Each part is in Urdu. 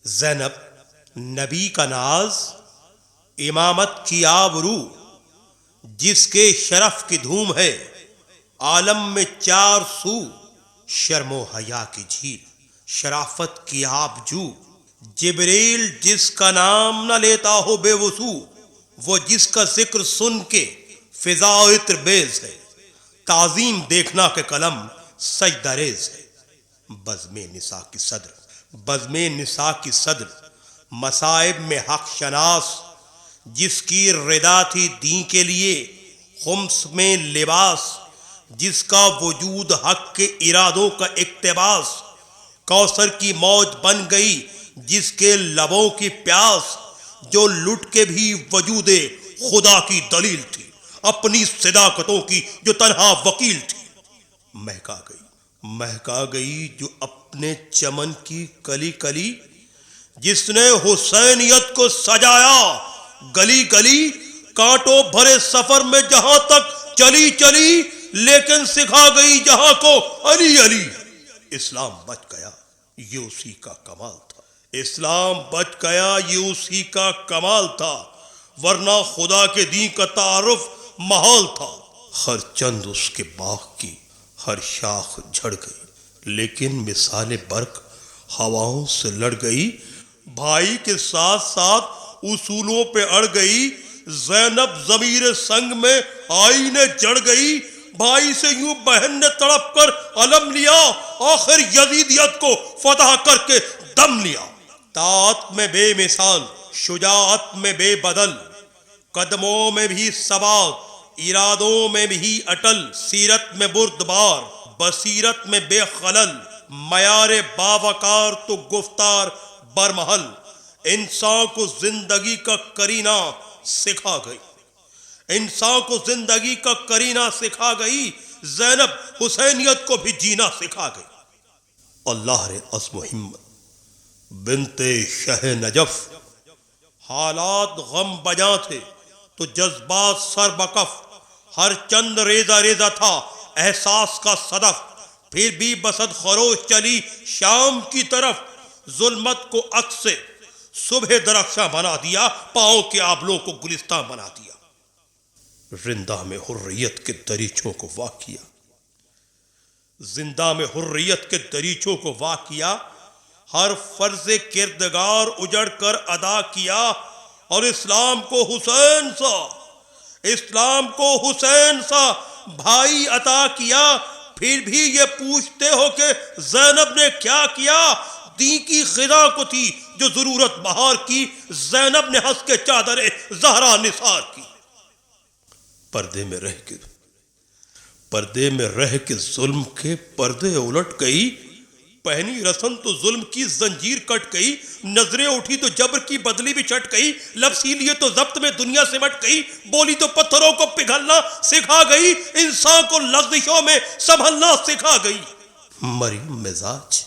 زینب نبی کا ناز، امامت کی آبرو، جس کے شرف کی دھوم ہے عالم میں چار سو، شرم و حیا کی جھیل، شرافت کی آب جو، جبریل جس کا نام نہ لیتا ہو بے وضو، وہ جس کا ذکر سن کے فضا عطر بیز ہے، تعظیم دیکھنا کہ قلم سجدہ ریز ہے۔ بزم نساء کی صدر، مصائب میں حق شناس، جس کی ردا تھی دین کے لیے خمس میں لباس، جس کا وجود حق کے ارادوں کا اقتباس، کوثر کی موج بن گئی جس کے لبوں کی پیاس، جو لٹ کے بھی وجود خدا کی دلیل تھی، اپنی صداقتوں کی جو تنہا وکیل تھی۔ مہکا گئی جو اپنے چمن کی کلی کلی، جس نے حسینیت کو سجایا گلی گلی، کانٹوں بھرے سفر میں جہاں تک چلی چلی، لیکن سکھا گئی جہاں کو علی علی۔ اسلام بچ گیا یہ اسی کا کمال تھا، اسلام بچ گیا یہ اسی کا کمال تھا، ورنہ خدا کے دین کا تعارف محال تھا۔ ہر چند اس کے باغ کی، ہر شاخ جھڑ گئی، لیکن مثال برق ہواؤں سے لڑ گئی، بھائی کے ساتھ ساتھ اصولوں پہ اڑ گئی۔ زینب ضمیر سنگ میں آئینے جڑ گئی، بھائی سے یوں بہن نے تڑپ کر علم لیا، آخر یزیدیت کو فتح کر کے دم لیا۔ طاعت میں بے مثال، شجاعت میں بے بدل، قدموں میں بھی ثبات، ارادوں میں بھی اٹل، سیرت میں بردبار، بصیرت میں بے خلل، معیار باوقار تو گفتار برمحل، انسان کو زندگی کا کرینہ سکھا گئی، انسان کو زندگی کا کرینہ سکھا گئی، زینب حسینیت کو بھی جینا سکھا گئی۔ اللہ رے عزم و ہمت بنت شہ نجف، حالات غم بجاں تھے تو جذبات سر بکف، ہر چند ریزہ ریزہ تھا احساس کا صدف، پھر بھی بسط خروش چلی شام کی طرف، ظلمت کو عکس سے صبح درخشاں بنا دیا، پاؤں کے آبلوں کو گلستان بنا دیا۔ رندہ میں حریت کے دریچوں کو واہ کیا، زندہ میں حریت کے دریچوں کو واہ کیا، ہر فرض کردگار اجڑ کر ادا کیا، اور اسلام کو حسین سا بھائی عطا کیا۔ پھر بھی یہ پوچھتے ہو کہ زینب نے کیا کیا؟ دین کی خدا کو تھی جو ضرورت بہار کی، زینب نے ہنس کے چادر زہرا نثار کی۔ پردے میں رہ کے ظلم کے پردے الٹ گئی، پہنی رسن تو ظلم کی زنجیر کٹ گئی، نظریں اٹھی تو جبر کی بدلی بھی چٹ گئی، لب سی لیے تو ضبط میں دنیا سمٹ گئی، بولی تو پتھروں کو پگھلنا سکھا گئی، انسان کو لغزشوں میں سنبھلنا سکھا گئی۔ مریم مزاج،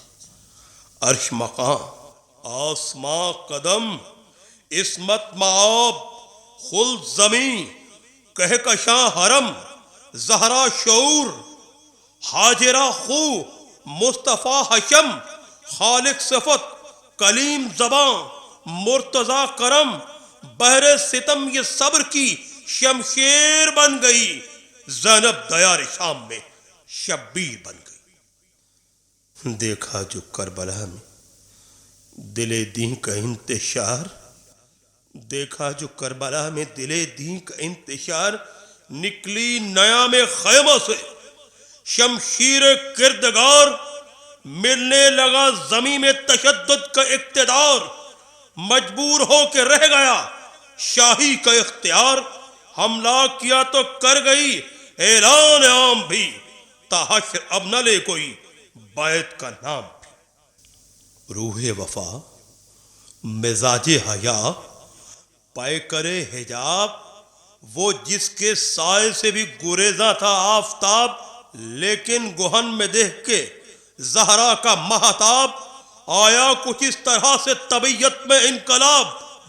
عرش مقام، آسماں قدم، عصمت معاب، خلد زمین، کہکشاں حرم، زہرا شعور، حاجرہ خو، مصطفیٰ حشم، خالق صفت، کلیم زباں، مرتضی کرم، بحر ستم یہ صبر کی شمشیر بن گئی، زینب دیار شام میں شبیر بن گئی۔ دیکھا جو کربلا میں دل دین کا انتشار، دیکھا جو کربلا میں دل دین کا انتشار، نکلی نیام خیمہ سے شمشیر کردگار، ملنے لگا زمین میں تشدد کا اقتدار، مجبور ہو کے رہ گیا شاہی کا اختیار، حملہ کیا تو کر گئی اعلان عام بھی، تا حشر اب نہ لے کوئی بیعت کا نام بھی۔ روح وفا، مزاج حیا، پائے کرے حجاب، وہ جس کے سائے سے بھی گریزاں تھا آفتاب، لیکن گہن میں دیکھ کے زہرا کا مہتاب، آیا کچھ اس طرح سے طبیعت میں انقلاب،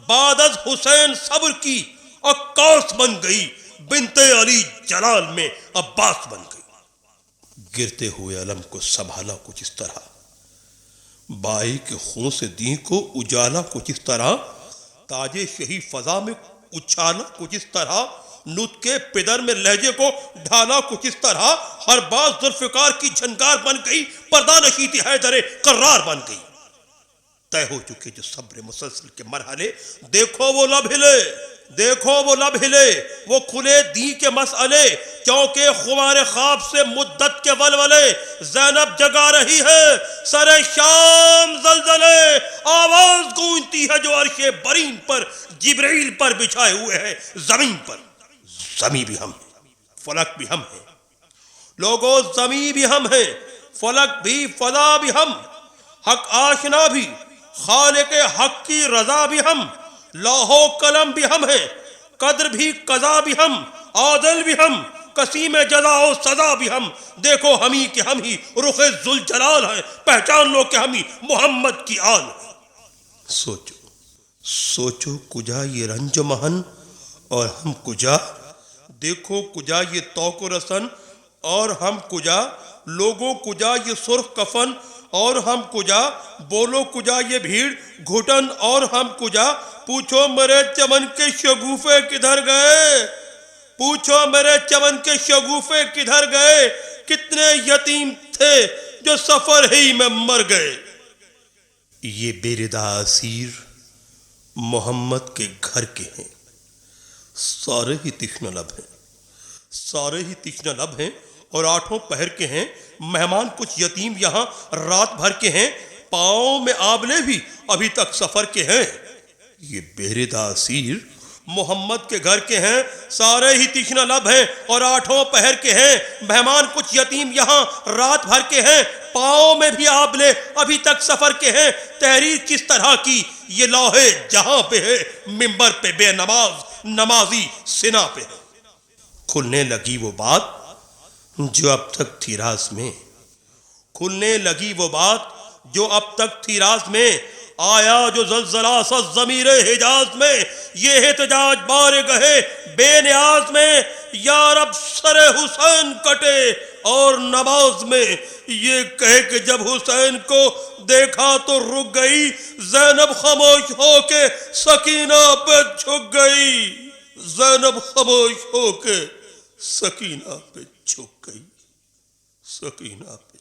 بعد از حسین صبر کی عکاس بن گئی، بنت علی جلال میں عباس بن گئی۔ گرتے ہوئے علم کو سنبھالا کچھ اس طرح، بائی کے خون سے دین کو اجالا کچھ اس طرح، تاج شہی فضا میں اچھالا کچھ اس طرح، نطق پدر میں لہجے کو ڈھالا کچھ اس طرح، ہر باز ذوالفقار کی جھنکار بن گئی، پردہ نشیتی حیدر قرار بن گئی۔ طے ہو چکے جو صبر مسلسل کے مرحلے، دیکھو وہ لب ہلے، دیکھو وہ لب ہلے، وہ کھلے دی کے مسئلے، کیونکہ خمار خواب سے مدت کے ولولے، زینب جگا رہی ہے سر شام زلزلے، آواز گونجتی ہے جو عرش برین پر جبریل پر بچھائے ہوئے ہے زمین پر۔ زمین بھی ہم ہیں، فلک بھی ہم ہیں، لوگوں زمین بھی ہم ہیں، فلک بھی، فضا بھی ہم، حق آشنا بھی، خالق حق کی رضا بھی ہم، لوح و قلم بھی ہم ہیں، قدر بھی قضا بھی ہم، عادل بھی ہم، قسیم جزا و سزا بھی ہم۔ دیکھو ہم ہی رخ ذوالجلال ہیں، پہچان لو کہ ہم ہی محمد کی آل ہیں۔ سوچو سوچو کجا یہ رنج مہن اور ہم کجا، دیکھو کجا یہ توق و رسن اور ہم کجا، لوگوں کجا یہ سرخ کفن اور ہم کجا، بولو کجا یہ بھیڑ گھٹن اور ہم کجا، پوچھو میرے چمن کے شگوفے کدھر گئے، پوچھو میرے چمن کے شگوفے کدھر گئے، کتنے یتیم تھے جو سفر ہی میں مر گئے۔ یہ بے ردا اسیر محمد کے گھر کے ہیں، سارے ہی تشنہ لب ہیں، سارے ہی تشنہ لب ہیں اور آٹھوں پہر کے ہیں، مہمان کچھ یتیم یہاں رات بھر کے ہیں، پاؤں میں آبلے بھی ابھی تک سفر کے ہیں۔ یہ بے ردا اسیر محمد کے گھر کے ہیں، سارے ہی تشنہ لب ہیں اور آٹھوں پہر کے ہیں، مہمان کچھ یتیم یہاں رات بھر کے ہیں، پاؤں میں بھی آبلے ابھی تک سفر کے ہیں۔ تحریر کس طرح کی یہ لوحے جہاں پہ ہے، منبر پہ بے نماز نمازی سنا پہ ہے۔ کھلنے لگی وہ بات جو اب تک تھی راز میں، کھلنے لگی وہ بات جو اب تک تھی راز میں، آیا جو زلزلہ سا ضمیر حجاز میں، یہ احتجاج بار گہے بے نیاز میں، یا رب سر حسین کٹے اور نماز میں، یہ کہے کہ جب حسین کو دیکھا تو رک گئی، زینب خاموش ہو کے سکینہ پہ جھک گئی، زینب خاموش ہو کے سکینہ پہ جھک گئی، سکینہ پہ